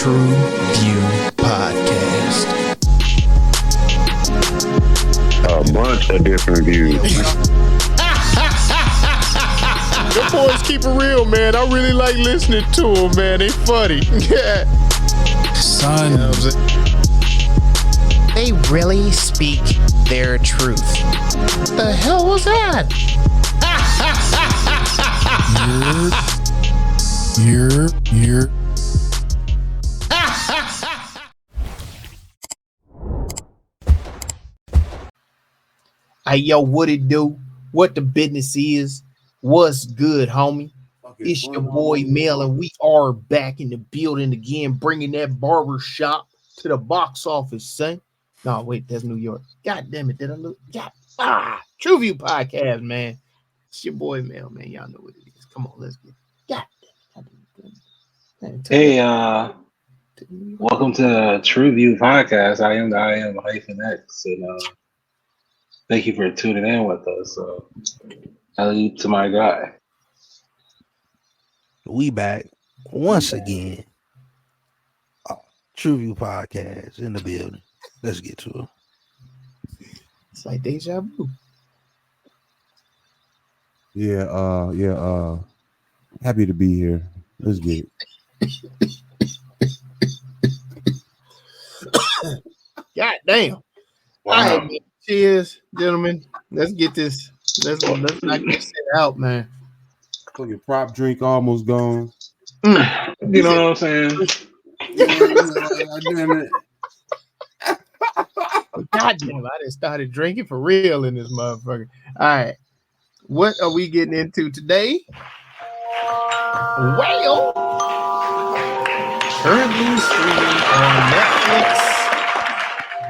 TruVue Podcast. A bunch of different views. The boys keep it real, man. I really like listening to them, man. They funny. Yeah. Son. You know what I'm saying? They really speak their truth. The hell was that? You're. Hey, yo, what it do? What the business is? What's good, homie? It's your boy Mel, and we are back in the building again, bringing that barber shop to the box office, son. No, wait, that's New York. God damn it, did I look? TruVue Podcast, man. It's your boy Mel, man. Y'all know what it is. Come on, let's get it. God damn it. Hey, welcome to the TruVue Podcast. I am -X, and thank you for tuning in with us. I leave to my guy. We back once again. TruVue Podcast in the building. Let's get to it. It's like deja vu. Yeah. Happy to be here. Let's get it. God damn. Wow. All right, man. Cheers, gentlemen. Let's get this. Let's knock this shit out, man. Fucking prop drink almost gone. You know what I'm saying? God damn, I just started drinking for real in this motherfucker. All right. What are we getting into today? Well, currently streaming on Netflix,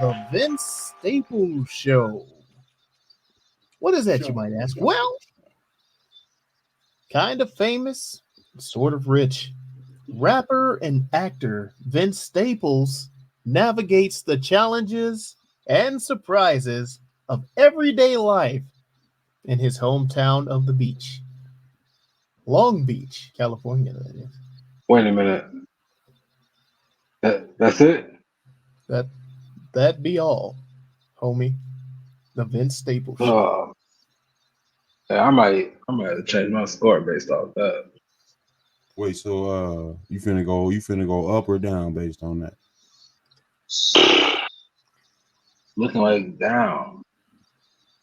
The Vince Staples Show. What is that, you might ask? Well, kind of famous, sort of rich. Rapper and actor Vince Staples navigates the challenges and surprises of everyday life in his hometown of the beach. Long Beach, California, that is. Wait a minute. That's it? That be all, homie. The Vince Staples Show. Yeah, I might have to change my score based off that. Wait, so you finna go up or down based on that? Looking like down.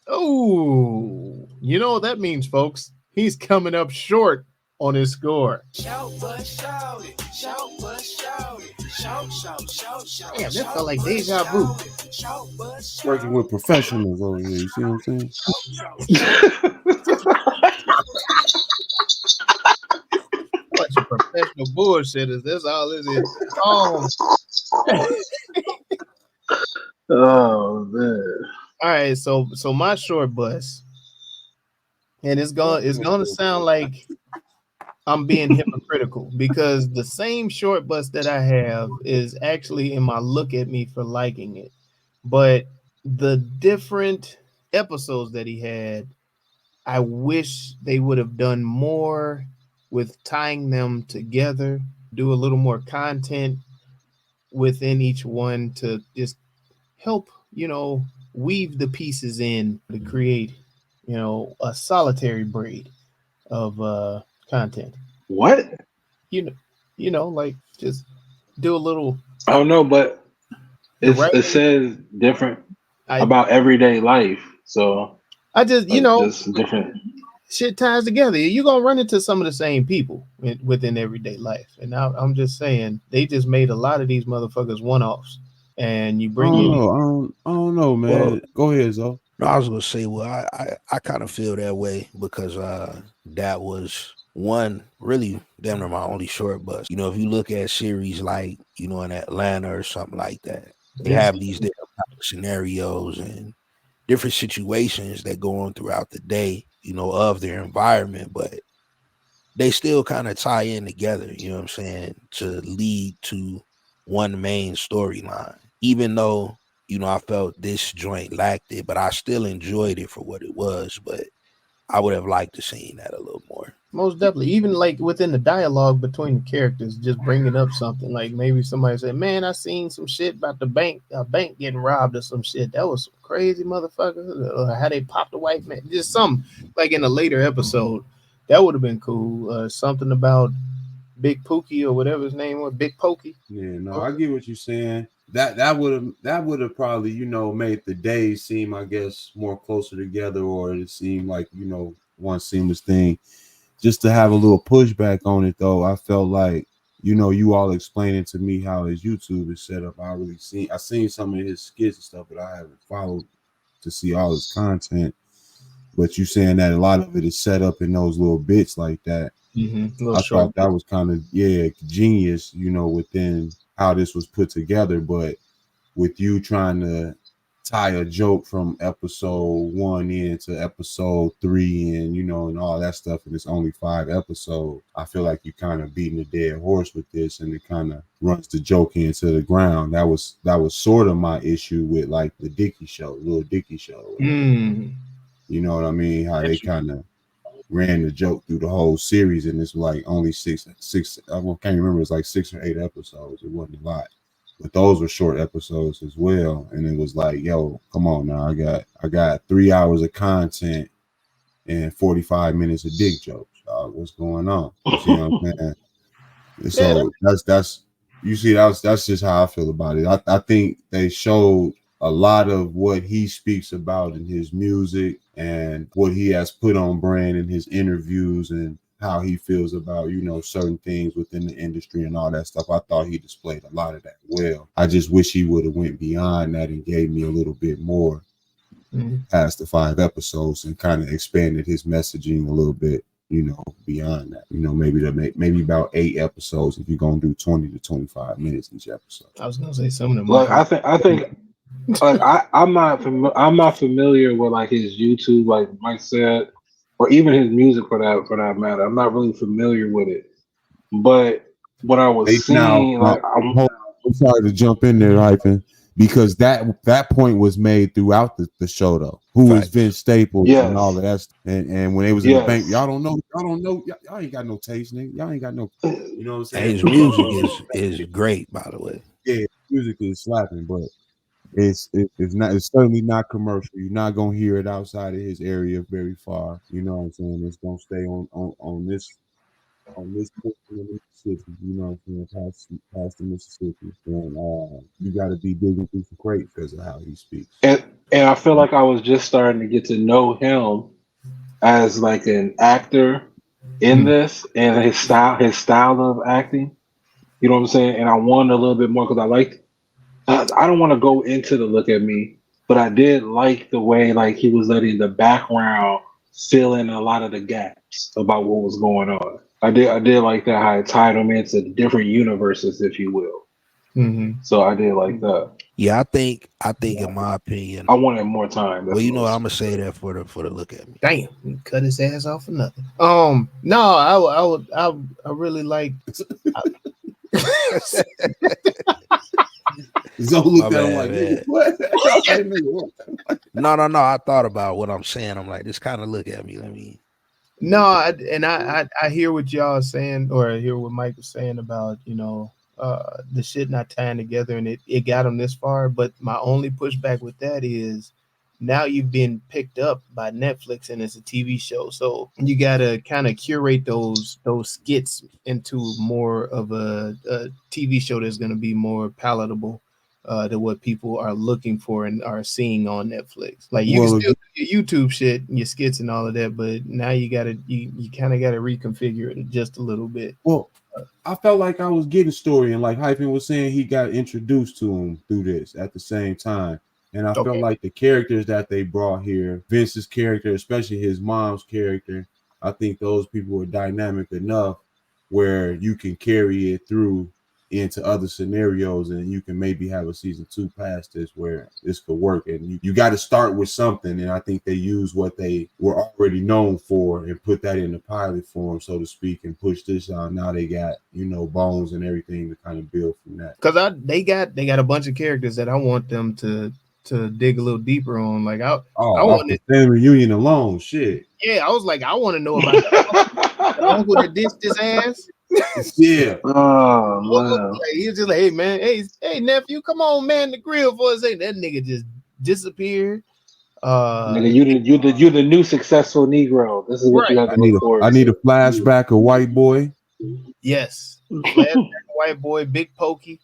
Oh, you know what that means, folks. He's coming up short on his score. Damn, that felt like deja vu. Working with professionals over here, you see what I'm saying? Bunch of professional bullshitters. That's all this is. Oh man. All right, so my short bus, and it's gonna sound like I'm being hypocritical because the same short bus that I have is actually in my look at me for liking it, but the different episodes that he had, I wish they would have done more with tying them together, do a little more content within each one to just help, weave the pieces in to create, a solitary braid of content. What? Like just do a little. I don't know, but it says different about everyday life. So I just, just different. Shit ties together. You're gonna run into some of the same people within everyday life, and I'm just saying they just made a lot of these motherfuckers one-offs. And you bring in. I don't know, man. Well, go ahead, Zo. No, I was gonna say, well, I kind of feel that way because that was one really damn near my only short bus. If you look at series like in Atlanta or something like that, they have these different scenarios and different situations that go on throughout the day, of their environment, but they still kind of tie in together, you know what I'm saying, to lead to one main storyline. Even though, I felt this joint lacked it, but I still enjoyed it for what it was, but I would have liked to seen that a little more. Most definitely. Even like within the dialogue between the characters, just bringing up something like maybe somebody said, "Man, I seen some shit about the bank getting robbed or some shit. That was some crazy motherfucker. How they popped the white man." Just something like in a later episode. That would have been cool. Something about Big Pookie or whatever his name was, Big Pokey. Yeah, no, I get what you're saying. That would have probably, you know, made the days seem, I guess, more closer together, or it seemed like, you know, one seamless thing. Just to have a little pushback on it, though, I felt like, you know, you all explaining to me how his YouTube is set up. I seen some of his skits and stuff, but I haven't followed to see all his content. But you saying that a lot of it is set up in those little bits like that. Mm-hmm. I thought that was kind of genius, you know, within how this was put together. But with you trying to tie a joke from episode 1 into episode 3 and, you know, and all that stuff, and it's only 5 episodes, I feel like you kind of beating a dead horse with this, and it kind of runs the joke into the ground. That was sort of my issue with like the Little Dicky show. You know what I mean? How they kind of ran the joke through the whole series, and it's like only six I can't remember, it's like 6 or 8 episodes. It wasn't a lot, but those were short episodes as well. And it was like, yo, come on now, I got 3 hours of content and 45 minutes of dick jokes. What's going on? You see what I'm saying? And so that's you see, that's just how I feel about it. I think they showed a lot of what he speaks about in his music and what he has put on brand in his interviews and how he feels about, you know, certain things within the industry and all that stuff. I thought he displayed a lot of that well. I just wish he would have went beyond that and gave me a little bit more past the 5 episodes and kind of expanded his messaging a little bit, you know, beyond that. You know, maybe about 8 episodes if you're gonna do 20 to 25 minutes each episode. I was gonna say some of them. Like I think like I'm not familiar with like his YouTube, like Mike said, or even his music for that matter. I'm not really familiar with it. But what I was seeing, like, I'm sorry to jump in there, Hyphen, because that point was made throughout the show though. Who is Vince Staples and all of that, and when they was in the bank, y'all don't know, y'all ain't got no taste, nigga. Y'all ain't got no, you know what I'm saying? His music is great, by the way. Yeah, music is slapping, but it's certainly not commercial. You're not gonna hear it outside of his area very far. You know what I'm saying? It's gonna stay on this portion of Mississippi. You know what I'm saying? Past the Mississippi, and you got to be digging through some crate because of how he speaks. And I feel like I was just starting to get to know him as like an actor in this, and his style of acting. You know what I'm saying? And I wanted a little bit more because I liked. I don't want to go into the look at me, but I did like the way like he was letting the background fill in a lot of the gaps about what was going on. I did like that, how it tied him into different universes, if you will. So I did like that. Yeah, I think in my opinion, I wanted more time. Well, you know what, I'm gonna say that for the look at me. Damn, he cut his ass off for nothing. No, I really like. Zoe looked at him like, what? No. I thought about what I'm saying. I'm like, just kind of look at me. Let me. No, I hear what y'all are saying, or I hear what Mike was saying about, you know, the shit not tying together, and it got him this far. But my only pushback with that is now you've been picked up by Netflix and it's a TV show, so you gotta kind of curate those skits into more of a TV show that's gonna be more palatable to what people are looking for and are seeing on Netflix. Like you can still do your YouTube shit and your skits and all of that, but now you kind of gotta reconfigure it just a little bit. Well, I felt like I was getting story, and like Hyphen was saying, he got introduced to him through this at the same time. And I felt like the characters that they brought here, Vince's character, especially his mom's character, I think those people were dynamic enough where you can carry it through into other scenarios, and you can maybe have a season 2 past this where this could work. And you got to start with something, and I think they use what they were already known for and put that in the pilot form, so to speak, and push this out. Now they got, you know, bones and everything to kind of build from that. Because they got a bunch of characters that I want them to dig a little deeper on. Like I want the family reunion alone, shit. Yeah, I was like, I want to know about uncle that ditched his ass. Yeah. Oh man. Like, he was just like, hey man, hey nephew, come on, man, the grill for us. Hey, that nigga just disappeared. Nigga, you're the new successful Negro. This is what you have to look forward I need a to. flashback of white boy. Yes, white boy, big Pokey,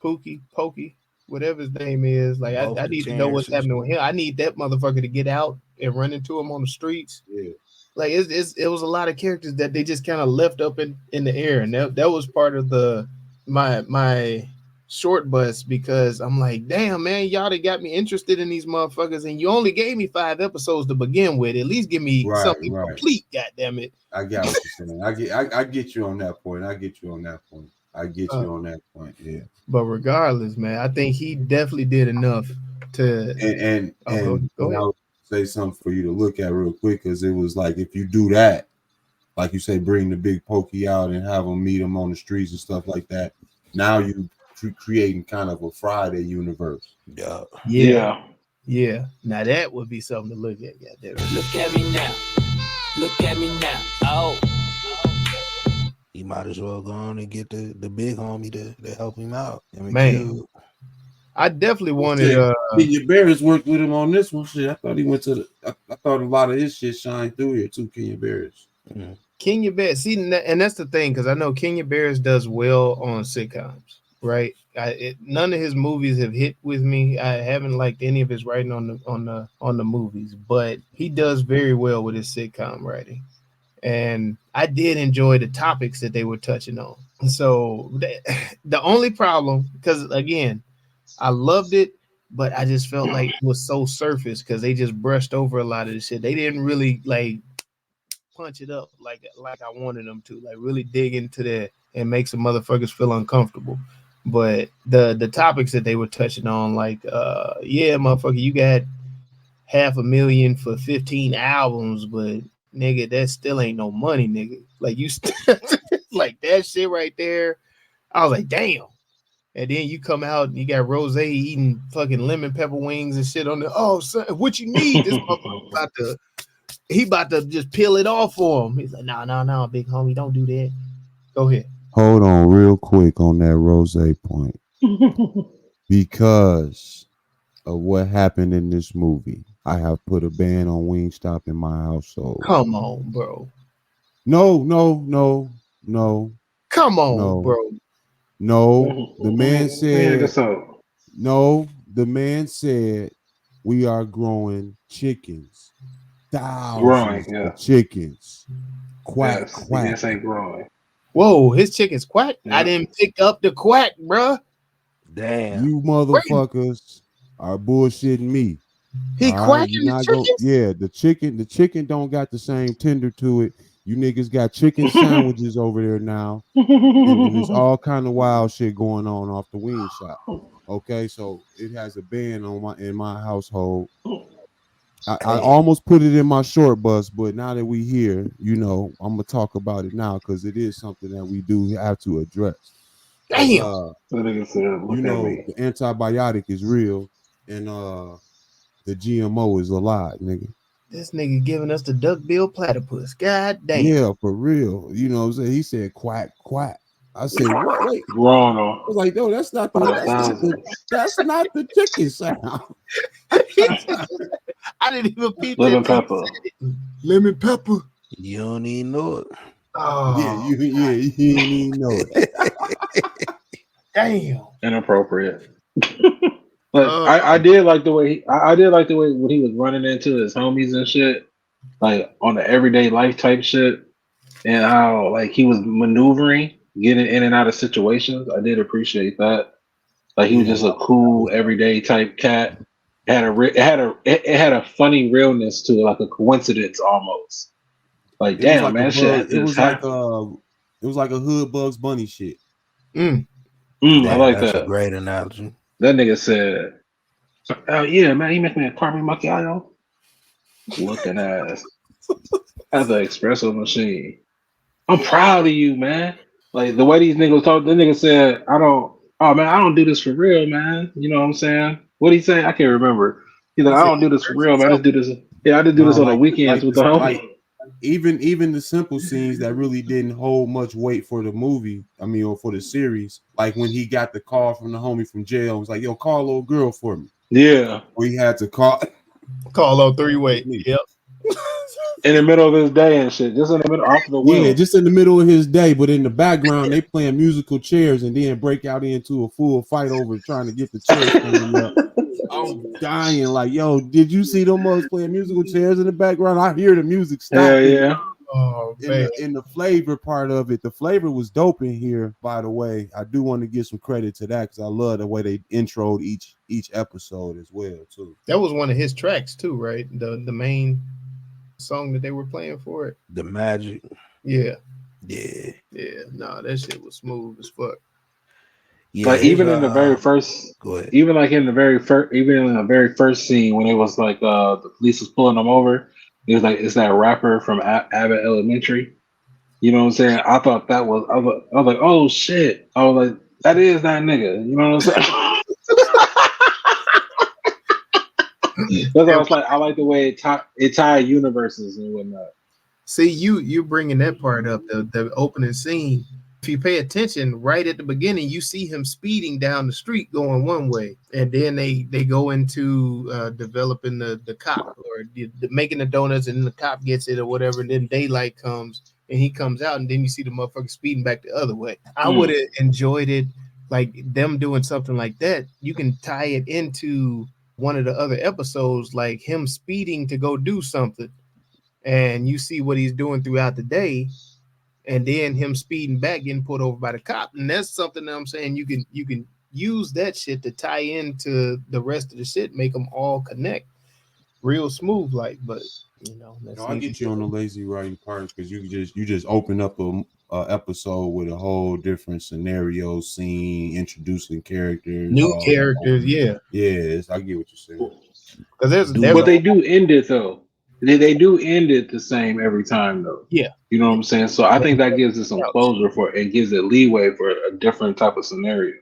whatever his name is. Like I need to know what's happening with him. I need that motherfucker to get out and run into him on the streets. Yeah. Like it was a lot of characters that they just kind of left up in the air, and that was part of my short bus, because I'm like, damn man, y'all that got me interested in these motherfuckers, and you only gave me 5 episodes to begin with. At least give me something complete. God damn it! I got what you're saying. I get you on that point. Yeah. But regardless, man, I think he definitely did enough to and go ahead. I'll say something for you to look at real quick, because it was like, if you do that, like you say, bring the big Pokey out and have them meet him on the streets and stuff like that. Now you creating kind of a Friday universe. Yeah. Now that would be something to look at. Goddamn. Look at me now. Oh. He might as well go on and get the big homie to help him out. I mean, man, I definitely wanted. Kenya Barris worked with him on this one. Shit, I thought he went to I thought a lot of his shit shined through here too. Kenya Barris. Mm-hmm. Kenya Barris, see, and that's the thing, because I know Kenya Barris does well on sitcoms, right? None of his movies have hit with me. I haven't liked any of his writing on the movies, but he does very well with his sitcom writing, and I did enjoy the topics that they were touching on. So the only problem, because again, I loved it, but I just felt like it was so surface, because they just brushed over a lot of the shit. They didn't really like punch it up like I wanted them to, like really dig into that and make some motherfuckers feel uncomfortable. But the topics that they were touching on, like motherfucker, you got $500,000 for 15 albums, but nigga, that still ain't no money, nigga. Like you like that shit right there. I was like, damn. And then you come out and you got Rose eating fucking lemon pepper wings and shit on the. Oh, son, what you need? This motherfucker about to just peel it off for him. He's like, no, big homie, don't do that. Go ahead. Hold on real quick on that Rose point. Because of what happened in this movie, I have put a ban on Wingstop in my household. Come on, bro. No. Come on, bro. No, the man said. No, the man said we are growing chickens. Thousands of chickens. Quack. Yes, ain't growing. Whoa, his chicken's quack. Yeah. I didn't pick up the quack, bruh. Damn. You motherfuckers are bullshitting me. He quacking the chickens? The chicken don't got the same tender to it. You niggas got chicken sandwiches over there now. And there's all kind of wild shit going on off the wing shop. Okay, so it has a ban in my household. I almost put it in my short bus, but now that we here, I'm gonna talk about it now, because it is something that we do have to address. Damn. The antibiotic is real, and the GMO is a lie, nigga. This nigga giving us the duckbill platypus. God damn. Yeah, for real. You know what I'm saying? He said quack, quack. I said, what? Wait. Wrong. I was like, no, that's not the chicken sound. I didn't even peep Lemon pepper. Lemon pepper. You don't even know it. Oh, Yeah, you didn't even know it. Damn. Inappropriate. But I did like the way when he was running into his homies and shit, like on the everyday life type shit, and how like he was maneuvering, getting in and out of situations. I did appreciate that. Like he was just a cool everyday type cat. It had a funny realness to it, like a coincidence almost. Like damn, like man, shit. It was like a hood Bugs Bunny shit. I like that's that. A great analogy. That nigga said, "Oh yeah, man, he making me a caramel macchiato." Looking ass as an espresso machine. I'm proud of you, man. Like the way these niggas talk. The nigga said, I don't do this for real, man. You know what I'm saying? What'd he say? I can't remember. He's like, I don't do this for real, man. I just do this. Yeah, I just do this on the weekends with the homie. even the simple scenes that really didn't hold much weight for the movie, I mean, or for the series, like when he got the call from the homie from jail and was like, yo, call a little girl for me. Yeah. Or he had to call on 3-way. Yep. In the middle of his day and shit. Just in the middle off the wheel. Yeah, just in the middle of his day, but in the background they playing musical chairs and then break out into a full fight over trying to get the chairs standing up. I'm dying, like, yo, did you see them mugs playing musical chairs in the background? I hear the music stop. Yeah. Oh, man. In the flavor part of it, the flavor was dope in here, by the way. I do want to give some credit to that because I love the way they introed each episode as well, too. That was one of his tracks, too, right? The main song that they were playing for it. The Magic. Yeah. Yeah. Yeah. No, that shit was smooth as fuck. Yeah, like even in the very first, go ahead. Even in the very first scene when it was like the police was pulling them over, it was like it's that rapper from Abbott Elementary. You know what I'm saying? I thought that was I was like, oh shit! I was like, that is that nigga. You know what I'm saying? That's why I was like, I like the way it tied universes and whatnot. See, you bringing that part up, the opening scene. If you pay attention, right at the beginning, you see him speeding down the street going one way, and then they go into developing the cop or making the donuts, and then the cop gets it or whatever, and then daylight comes and he comes out, and then you see the motherfucker speeding back the other way. I would have enjoyed it, like them doing something like that. You can tie it into one of the other episodes, like him speeding to go do something, and you see what he's doing throughout the day. And then him speeding back, getting pulled over by the cop, and that's something that I'm saying you can use that shit to tie into the rest of the shit, make them all connect, real smooth, like. But you know, I'll get you on the lazy writing part because you just open up a episode with a whole different scenario, scene, introducing characters, new characters, Yes, I get what you're saying. Because but they do end it though. They do end it the same every time though. Yeah. You know what I'm saying? So I think that gives it some closure for it, gives it leeway for a different type of scenario.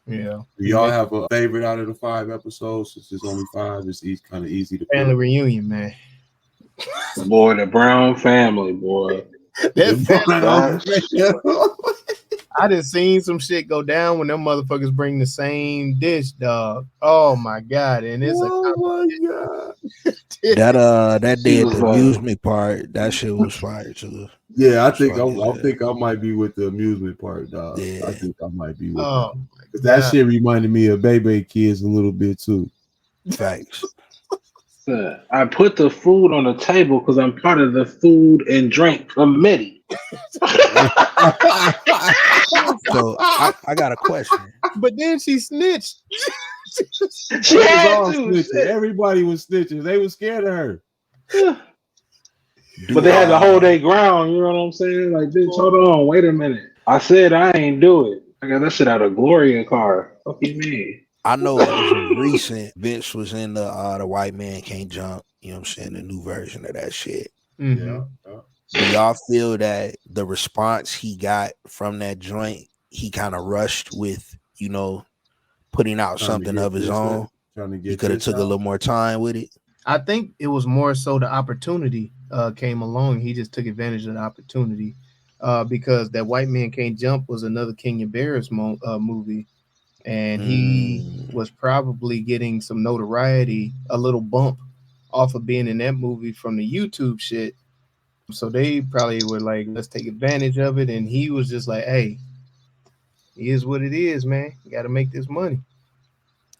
Yeah. Do y'all have a favorite out of the 5 episodes? Since it's only 5, it's kind of easy to family reunion, man. Boy, the Brown family, boy. I done seen some shit go down when them motherfuckers bring the same dish, dog. Oh my god! And it's that day at the amusement part, that shit was fire too. Yeah, I think I might be with the amusement part, dog. Yeah. I think I might be with that shit reminded me of Baby Kids a little bit too. Facts. I put the food on the table because I'm part of the food and drink committee. So I got a question. But then she snitched. She had all snitching. Everybody was snitching. They were scared of her. But they had to hold their ground. You know what I'm saying? Like, bitch, hold on, wait a minute. I said I ain't do it. I got that shit out of Gloria car. What you mean? I know it was recent. Vince was in the White Man Can't Jump. You know what I'm saying? The new version of that shit. Mm-hmm. Yeah. Do y'all feel that the response he got from that joint, he kind of rushed with, you know, putting out something of his own? He could have took a little more time with it. I think it was more so the opportunity came along. He just took advantage of the opportunity because that White Man Can't Jump was another Kenya Barris movie. And he was probably getting some notoriety, a little bump off of being in that movie from the YouTube shit. So they probably were like, let's take advantage of it. And he was just like, hey, it is what it is, man. You got to make this money.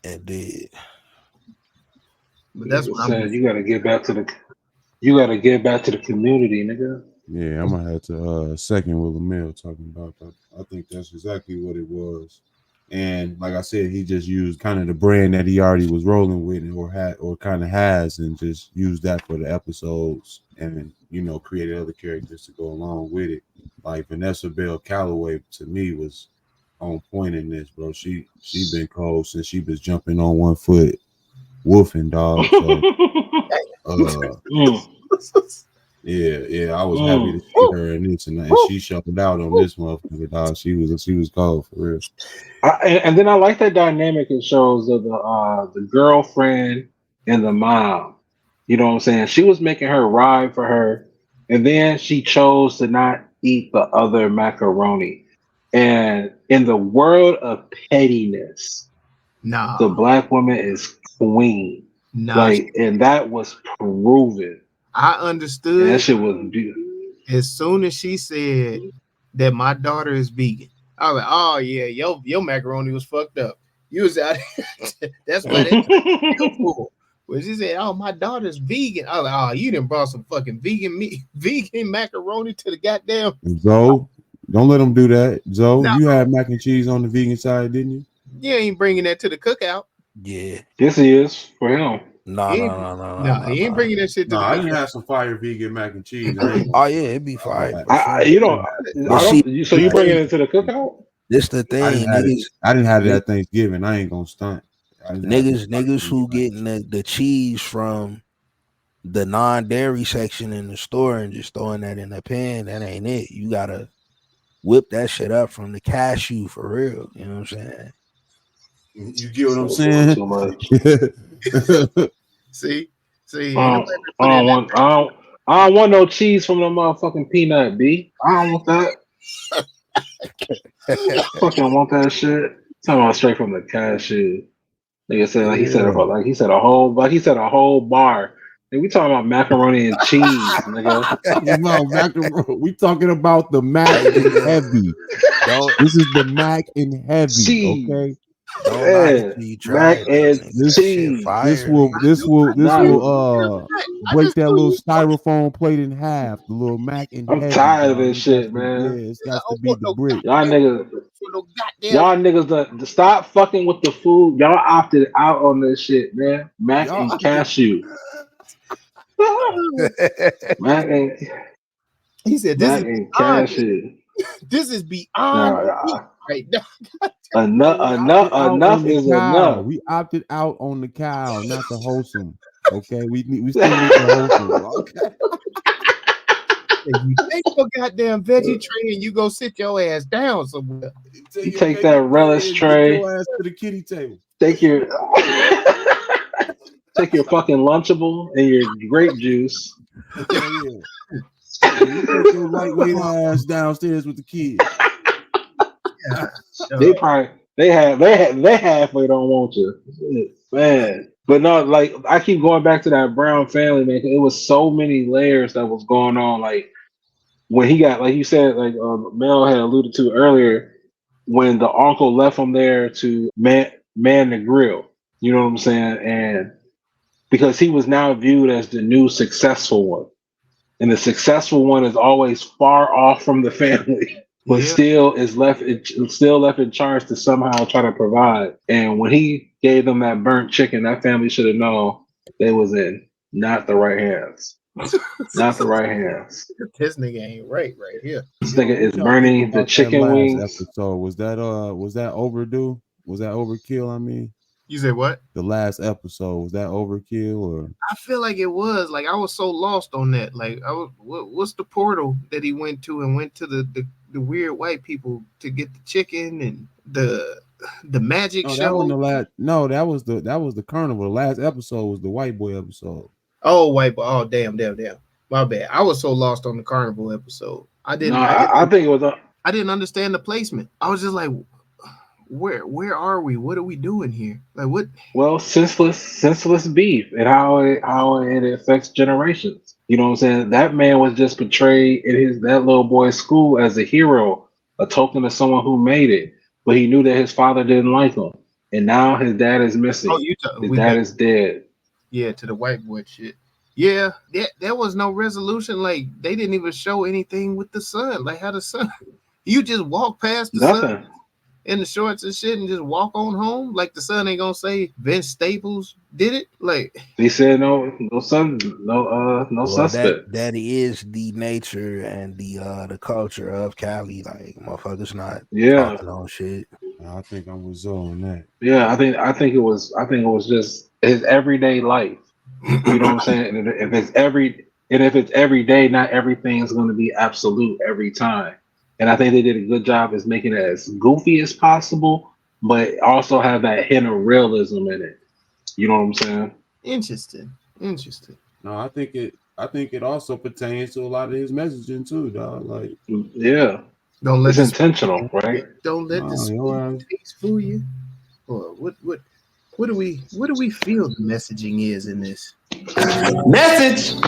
And did. But that's what I'm saying. You got to get back to the community, nigga. Yeah, I'm gonna have to second with Lamel talking about that. I think that's exactly what it was. And like I said, he just used kind of the brand that he already was rolling with or kind of has, and just used that for the episodes, and you know, created other characters to go along with it. Like Vanessa Bell Calloway to me was on point in this, bro. She been cold since she was jumping on one foot, woofing, dog. So, yeah, I was happy to see her in this, and she shut out on this motherfucker, dog. She was cold for real. And then I like that dynamic it shows of the girlfriend and the mom. You know what I'm saying? She was making her ride for her, And then she chose to not eat the other macaroni. And in the world of pettiness, the black woman is queen. Like, and that was proven. I understood. And that shit was beautiful. As soon as she said that my daughter is vegan, I was like, oh yeah, your macaroni was fucked up. You was out. That's why that's cool. When she said, "Oh, my daughter's vegan," I was like, "Oh, you done brought some fucking vegan meat, vegan macaroni to the goddamn." Zoe, don't let them do that. Zoe, you had mac and cheese on the vegan side, didn't you? You ain't bringing that to the cookout. Yeah. This is for him. No, he ain't bringing that shit to the I cookout. didn't have some fire vegan mac and cheese. Oh yeah, it'd be fire. So you bring it into the cookout? This the thing. I didn't have it at Thanksgiving. I ain't gonna stunt. Niggas who getting the cheese from the non-dairy section in the store and just throwing that in the pan, that ain't it. You gotta whip that shit up from the cashew for real. You know what I'm saying? You get what I'm saying? Too much. See. I don't want no cheese from the motherfucking peanut, B. I don't want that. Fucking want that shit. Talking about straight from the cashew. Nigga said he said a whole bar. And we talking about macaroni and cheese, nigga. We talking about the mac and heavy. This is the mac and heavy. Cheese. Okay. Mac and cheese. This will break that little styrofoam plate in half. The little mac and heavy. I'm tired of this shit, man. Yeah, it's got to be the brick. Y'all niggas to stop fucking with the food. Y'all opted out on this shit, man. Mac and cashew. Mac and he said this is cashew. This is beyond right now. Enough is enough. We opted out on the cow, not the wholesome. Okay, we still need the wholesome. Okay. If you take your goddamn veggie tray and you go sit your ass down somewhere. You take that relish tray. Your ass to the kitty table. Take your fucking Lunchable and your grape juice. You take your lightweight ass downstairs with the kids. They halfway don't want you, man. But no, like I keep going back to that Brown family, man. It was so many layers that was going on. Like when he got, like you said, like Mel had alluded to earlier, when the uncle left him there to man the grill. You know what I'm saying? And because he was now viewed as the new successful one, and the successful one is always far off from the family. But still left in charge to somehow try to provide. And when he gave them that burnt chicken, that family should have known they was in not the right hands. Not the right hands. This nigga ain't right here. This nigga is burning the chicken wings. Episode was that overdue? Was that overkill? I mean, you said what? The last episode, was that overkill or? I feel like it was. Like I was so lost on that. Like what's the portal that he went to and went to the weird white people to get the chicken and the magic show? That wasn't the last. No, that was the carnival. The last episode was the white boy episode. Oh, white boy. Oh, damn. My bad. I was so lost on the carnival episode. I didn't understand the placement. I was just like, where are we? What are we doing here? Like what? Well, senseless beef and how it affects generations. You know what I'm saying? That man was just portrayed in that little boy's school as a hero, a token of someone who made it. But he knew that his father didn't like him, and now his dad is missing. His dad is dead. Yeah, to the white boy shit. Yeah, there was no resolution. Like they didn't even show anything with the son. Like how the son, you just walk past the son in the shorts and shit and just walk on home. Like the son ain't gonna say Vince Staples did it. Like he said, no son, no suspect. That is the nature and the culture of Cali. Like motherfuckers not talking on shit. I think I'm with Zoe on that. Yeah, I think it was just his everyday life. You know what I'm saying? And if it's every day, not everything's going to be absolute every time. And I think they did a good job as making it as goofy as possible, but also have that hint of realism in it. You know what I'm saying? Interesting. No, I think I think it also pertains to a lot of his messaging too, dog. Like, Yeah, Don't let it's the intentional, right? don't let the no, sweet taste fool you. Or what do we feel the messaging is in this? Message.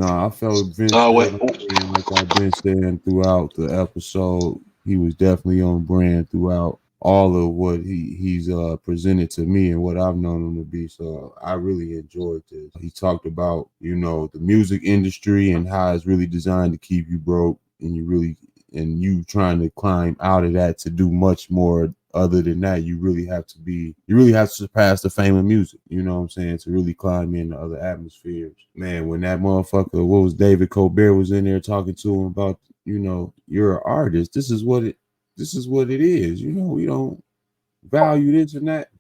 I felt Vince Oh wait, said on brand, like I've been saying throughout the episode. He was definitely on brand throughout all of what he's presented to me and what I've known him to be. So I really enjoyed this. He talked about, the music industry and how it's really designed to keep you broke, and you trying to climb out of that to do much more. Other than that, you really have to surpass the fame of music, you know what I'm saying, to really climb into other atmospheres. Man, when that motherfucker, what was David Colbert was in there talking to him about, you're an artist. This is what it is. We don't value this and that.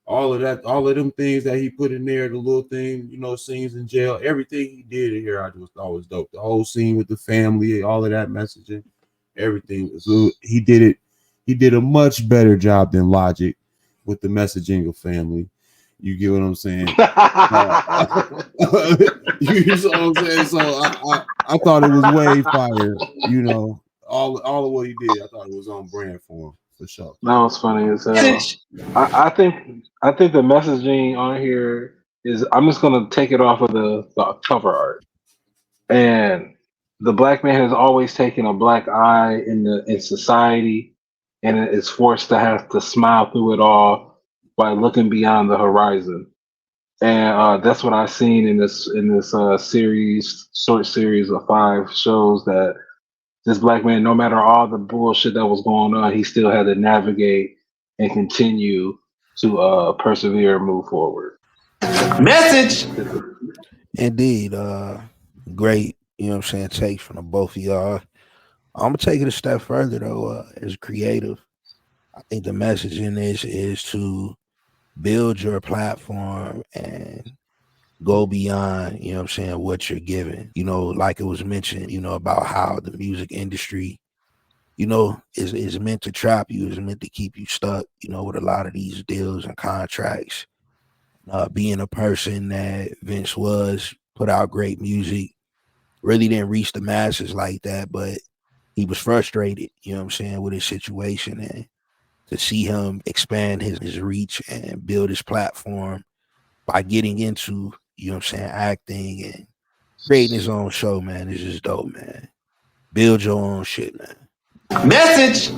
All of them things that he put in there, the little thing, scenes in jail, everything he did in here, I just thought was dope. The whole scene with the family, all of that messaging, everything. So he did a much better job than Logic with the messaging of family. You get what I'm saying? You know what I'm saying? So I thought it was way fire. All of what he did, I thought it was on brand for him for sure. that was funny as hell. I think the messaging on here is. I'm just gonna take it off of the cover art, and the black man has always taken a black eye in society, and is forced to have to smile through it all by looking beyond the horizon. And that's what I've seen in this short series of 5 shows, that this black man, no matter all the bullshit that was going on, he still had to navigate and continue to persevere and move forward. Message. Indeed, great, takes from the both of y'all. I'm gonna take it a step further though. As creative, I think the message in this is to build your platform and go beyond, what you're given. Like it was mentioned, about how the music industry, is meant to trap you, is meant to keep you stuck, with a lot of these deals and contracts. Being a person that Vince was, put out great music, really didn't reach the masses like that, but he was frustrated, with his situation, and to see him expand his reach and build his platform by getting into, acting and creating his own show, man, is just dope, man. Build your own shit, man. Message.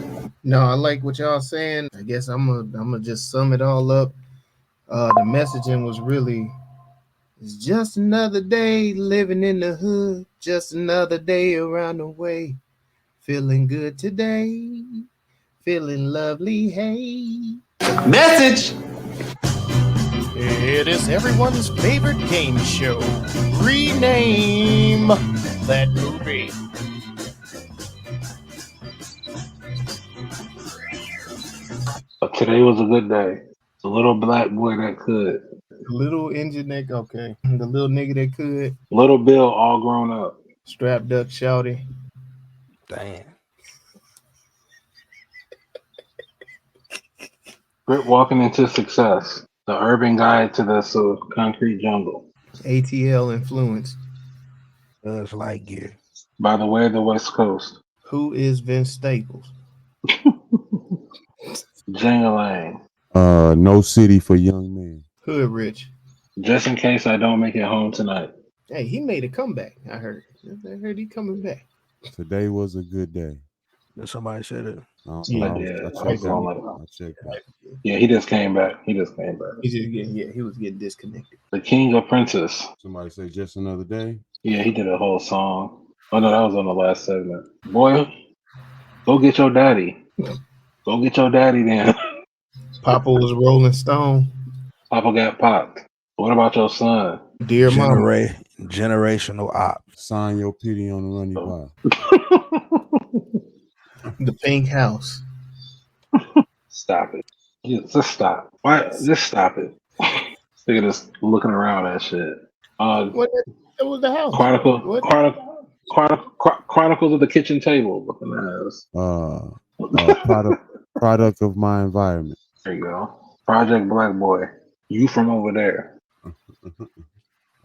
No, I like what y'all saying. I guess I'm gonna just sum it all up. The messaging was really, it's just another day living in the hood, just another day around the way, feeling good today, feeling lovely, hey. Message. It is everyone's favorite game show. Rename that movie. But today was a good day. The little black boy that could. Little engine that, okay. The little nigga that could. Little Bill all grown up. Strap duck shouty. Damn. Britt walking into success. The urban guide to the concrete jungle. ATL influence. It's like gear. By the way of the West Coast. Who is Vince Staples? Jingling. No City for Young Men. Hood Rich. Just in case I don't make it home tonight. Hey, he made a comeback. I heard he coming back. Today was a good day. Somebody said it. I checked out. Yeah, he just came back. He was getting disconnected. The King of Princess. Somebody say just another day. Yeah, he did a whole song. Oh no, that was on the last segment. Boy, go get your daddy. Go get your daddy then. Papa was Rolling Stone. Papa got popped. What about your son? Dear mama. Generational op. Sign your pity on the running by. The Pink House. Stop it. Just stop. Why? Just stop it. Look at this looking around at shit. What? That was the house. Chronicles of the Kitchen Table. Looking at us. Product of my environment. There you go. Project Black Boy. You from over there.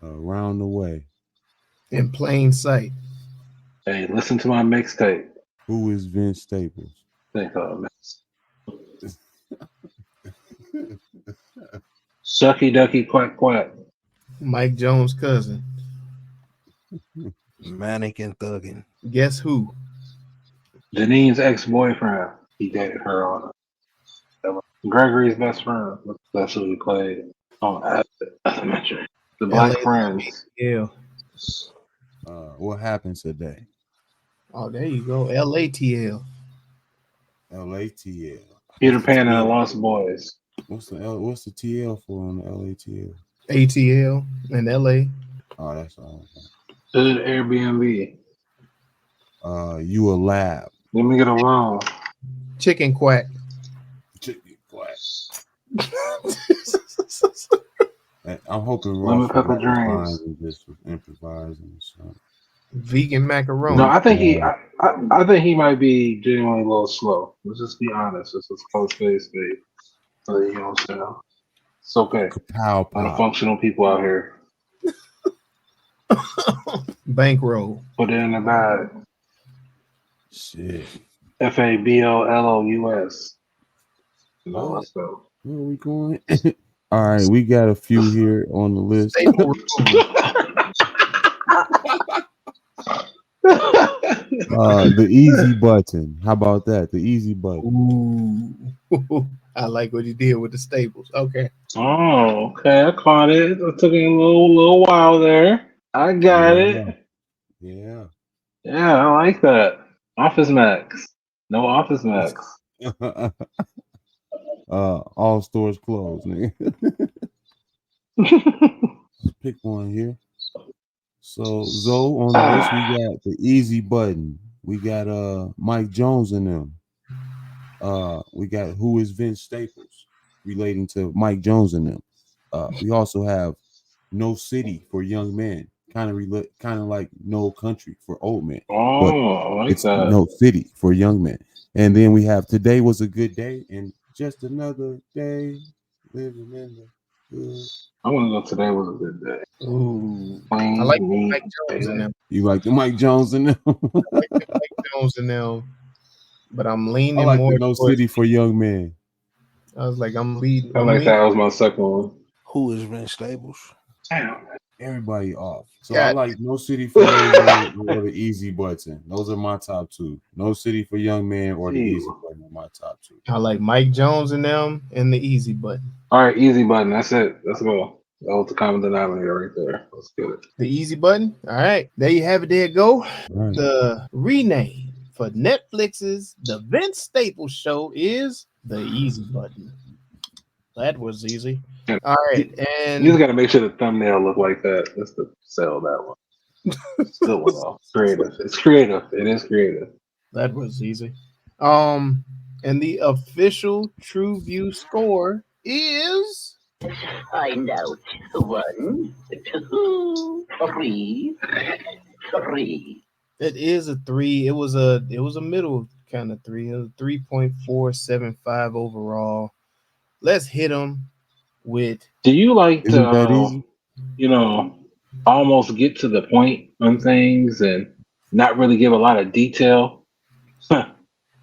Around the way. In plain sight. Hey, listen to my mixtape. Who is Vince Staples? Think of it. Sucky ducky quack quack. Mike Jones' cousin. Manic and thuggin'. Guess who? Janine's ex-boyfriend. He dated her on Gregory's best friend. That's who he played on Elementary. The Black Friends. Yeah. What happened today? Oh, there you go. LATL. LATL. Peter Pan and the Lost Boys. What's the TL for on the LATL? ATL in LA. Oh, that's all. Good Airbnb. You a lab. Let me get a loan. Chicken quack. Chicken quack. I'm hoping Lemon Ross pepper dreams. and just improvising or something. Vegan macaroni. No, I think I think he might be genuinely a little slow. Let's just be honest. Let's just close face, babe. So, you know what I'm saying? It's okay. Kapow A lot of pop. functional people out here. Bankroll. Put it in the bag. Shit. FABOLOUS. No, let's go. Where are we going? All right, we got a few here on the list. Staple The easy button. How about that? The easy button. Ooh. I like what you did with the staples. Okay. Oh, okay. I caught it. It took me a little while there. I got it. Yeah. Yeah, I like that. Office Max. No Office Max. All stores closed, nigga. Pick one here. So Zoe, on the list, we got the easy button. We got Mike Jones in them. We got Who is Vince Staples relating to Mike Jones in them. We also have No City for Young Men, kind of like No Country for Old Men. Oh, I like it's that. No City for Young Men. And then we have Today Was a Good Day and Just Another Day Living in the Good. I want to go. Today was a good day. Ooh. I like Mike Jones in them. You like the Mike Jones in them? I like the Mike Jones in them. But I'm leaning I like more the No towards, City for Young Men. I was like, I'm leading. I like that. That was my second one. Who is Vince Staples? Damn. Everybody off. So Yeah. I like No City for Young Men or the Easy Button. Those are my top two. No City for Young Men or the Easy Button are my top two. I like Mike Jones in them and the easy button. All right, easy button. That's it. Let's go. That was the common denominator right there. Let's get it. The easy button. All right. There you have it. There you go. Right. The rename for Netflix's The Vince Staples Show is The Easy Button. That was easy. All right. And You just got to make sure the thumbnail look like that. That's to sell that one. Good one, though. Creative. It's creative. It is creative. that was easy. And the official TruVue score is Find out. 1, 2, 3, 3. it is a 3. It was a middle kind of 3. It was 3.475 overall. Let's hit them with Do you like Isn't that to, easy? almost get to the point on things and not really give a lot of detail?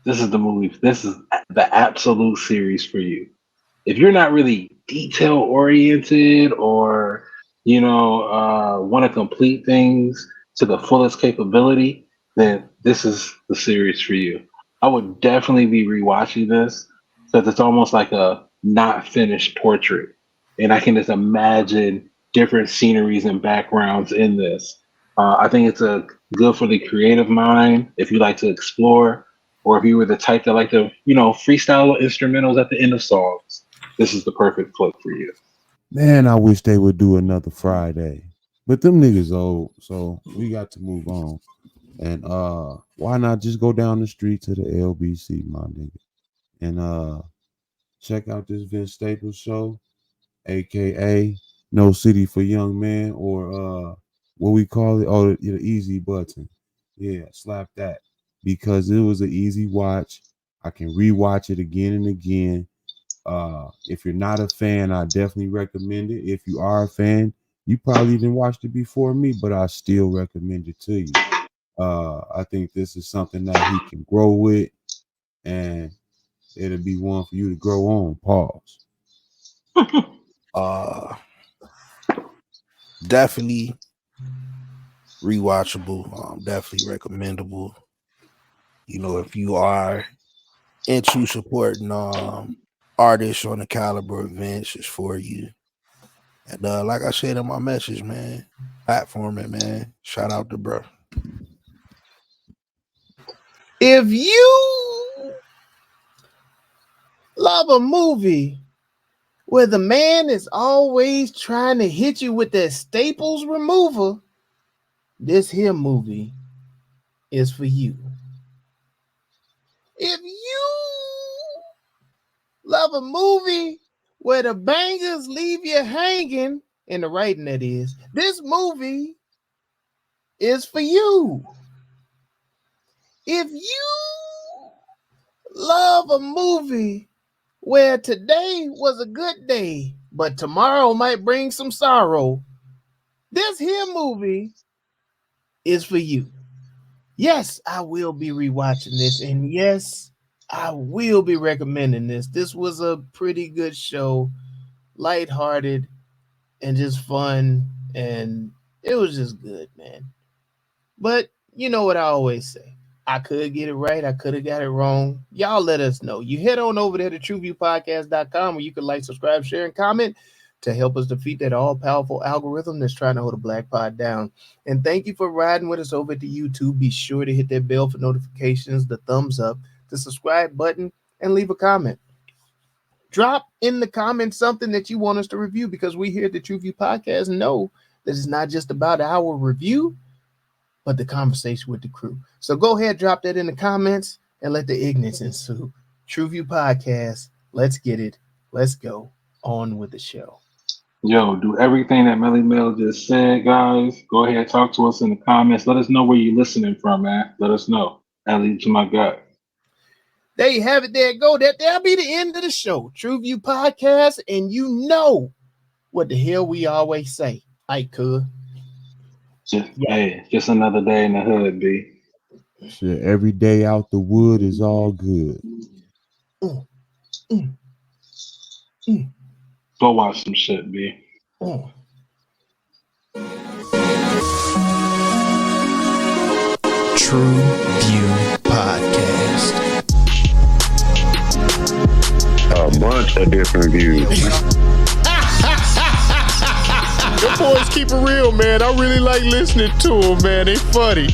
This is the movie. This is the absolute series for you. If you're not really detail oriented or, want to complete things to the fullest capability, then this is the series for you. I would definitely be rewatching this because it's almost like a not finished portrait. And I can just imagine different sceneries and backgrounds in this. I think it's a good for the creative mind if you like to explore, or if you were the type that like to, freestyle instrumentals at the end of songs. This is the perfect flick for you. Man, I wish they would do another Friday. But them niggas old, so we got to move on. And why not just go down the street to the LBC, my nigga, and check out this Vince Staples show, aka No City for Young Men, or what we call it, the easy button. Yeah, slap that. Because it was an easy watch. I can rewatch it again and again. If you're not a fan, I definitely recommend it. If you are a fan, You probably didn't watch it before me, but I still recommend it to you. I think this is something that he can grow with, and it'll be one for you to grow on. Pause. Definitely rewatchable. Definitely recommendable. You know, if you are into supporting artists on the caliber events, it's for you. And like I said in my message, man, platform it, man. Shout out to bro. If you love a movie where the man is always trying to hit you with that staples remover, this here movie is for you. If you love a movie where the bangers leave you hanging, in the writing that is, this movie is for you. If you love a movie where today was a good day, but tomorrow might bring some sorrow, this here movie is for you. Yes, I will be rewatching this, and yes, I will be recommending this. This was a pretty good show, lighthearted and just fun, and it was just good, man. But you know what I always say. I could get it right. I could have got it wrong. Y'all let us know. You head on over there to TruVuePodcast.com where you can like, subscribe, share, and comment to help us defeat that all-powerful algorithm that's trying to hold a black pod down. And thank you for riding with us over to YouTube. Be sure to hit that bell for notifications, the thumbs up, the subscribe button, and leave a comment. Drop in the comments something that you want us to review, because we here at the TruVue Podcast know that it's not just about our review, but the conversation with the crew. So go ahead, drop that in the comments, and let the ignorance ensue. TruVue Podcast, let's get it. Let's go on with the show. Yo, do everything that Melly Mel just said, guys. Go ahead, talk to us in the comments. Let us know where you're listening from, man. Let us know. Alley to my God. There you have it. There you go. That'll be the end of the show. TruVue Podcast, and you know what the hell we always say. Hey, just another day in the hood, B. Shit, every day out the wood is all good. Go watch some shit, B. TruVue Podcast. A bunch of different views. Your boys keep it real, man. I really like listening to them, man. They funny.